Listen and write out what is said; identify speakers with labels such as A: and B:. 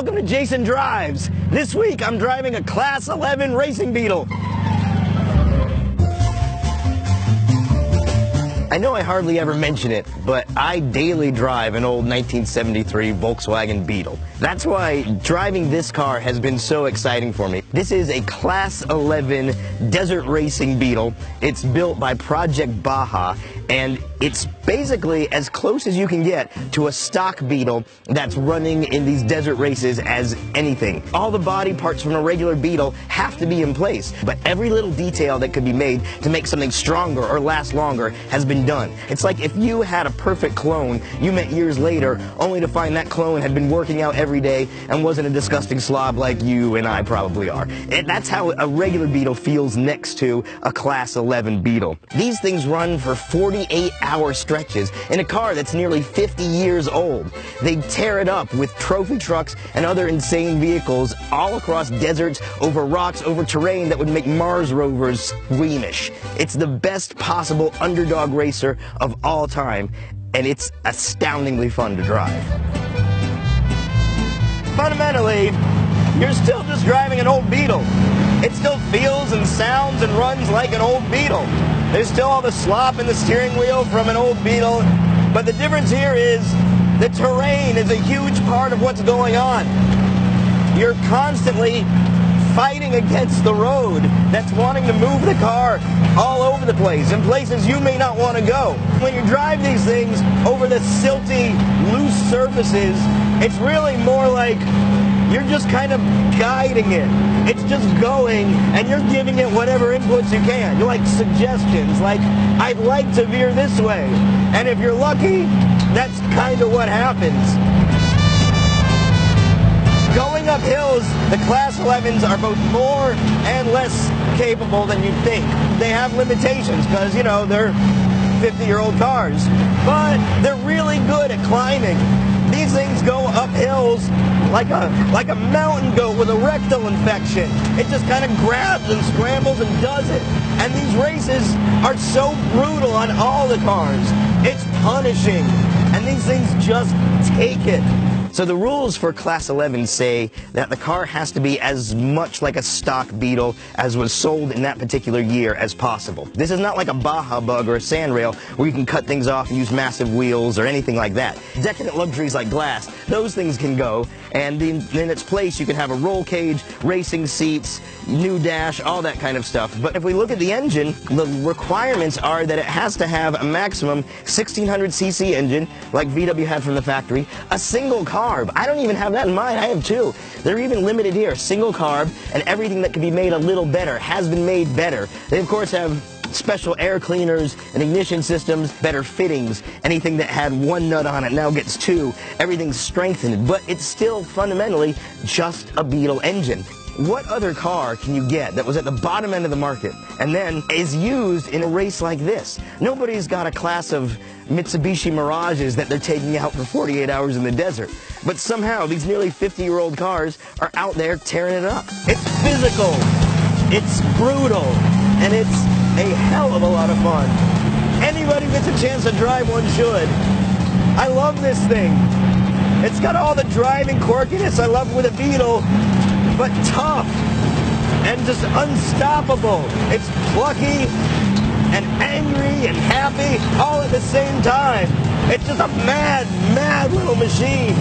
A: welcome to Jason Drives. This week I'm driving a Class 11 racing Beetle. I know I hardly ever mention it, but I daily drive an old 1973 Volkswagen Beetle. That's why driving this car has been so exciting for me. This is a Class 11 desert racing Beetle. It's built by Project Baja, and it's basically as close as you can get to a stock Beetle that's running in these desert races as anything. All the body parts from a regular Beetle have to be in place, but every little detail that could be made to make something stronger or last longer has been done. It's like if you had a perfect clone you met years later, only to find that clone had been working out every day and wasn't a disgusting slob like you and I probably are. And that's how a regular Beetle feels next to a Class 11 Beetle. These things run for 48-hour stretches in a car that's nearly 50 years old. They tear it up with trophy trucks and other insane vehicles all across deserts, over rocks, over terrain that would make Mars rovers squeamish. It's the best possible underdog racer of all time, and it's astoundingly fun to drive. Fundamentally, you're still just driving an old Beetle. It still feels and sounds and runs like an old Beetle. There's still all the slop in the steering wheel from an old Beetle, but the difference here is the terrain is a huge part of what's going on. You're constantly fighting against the road that's wanting to move the car all over the place, in places you may not want to go. When you drive these things over the silty, loose surfaces, it's really more like you're just kind of guiding it. It's just going, and you're giving it whatever inputs you can. You're like suggestions, like, I'd like to veer this way. And if you're lucky, that's kind of what happens. Going up hills, the Class 11s are both more and less capable than you'd think. They have limitations because, you know, they're 50-year-old cars. But they're really good at climbing. These things go up hills like a mountain goat with a rectal infection. It just kind of grabs and scrambles and does it. And these races are so brutal on all the cars. It's punishing. And these things just take it. So the rules for Class 11 say that the car has to be as much like a stock Beetle as was sold in that particular year as possible. This is not like a Baja Bug or a Sandrail where you can cut things off and use massive wheels or anything like that. Decadent luxuries like glass, those things can go, and in its place you can have a roll cage, racing seats, new dash, all that kind of stuff. But if we look at the engine, the requirements are that it has to have a maximum 1600cc engine, like VW had from the factory, a single carb. I don't even have that in mind. I have two. They're even limited here. Single carb, and everything that can be made a little better has been made better. They, of course, have special air cleaners and ignition systems, better fittings. Anything that had one nut on it now gets two. Everything's strengthened, but it's still fundamentally just a Beetle engine. What other car can you get that was at the bottom end of the market and then is used in a race like this? Nobody's got a class of Mitsubishi Mirages that they're taking out for 48 hours in the desert. But somehow these nearly 50-year-old cars are out there tearing it up. It's physical, it's brutal, and it's a hell of a lot of fun. Anybody who gets a chance to drive one should. I love this thing. It's got all the driving quirkiness I love with a Beetle, but tough and just unstoppable. It's plucky and angry and happy all at the same time. It's just a mad, mad little machine.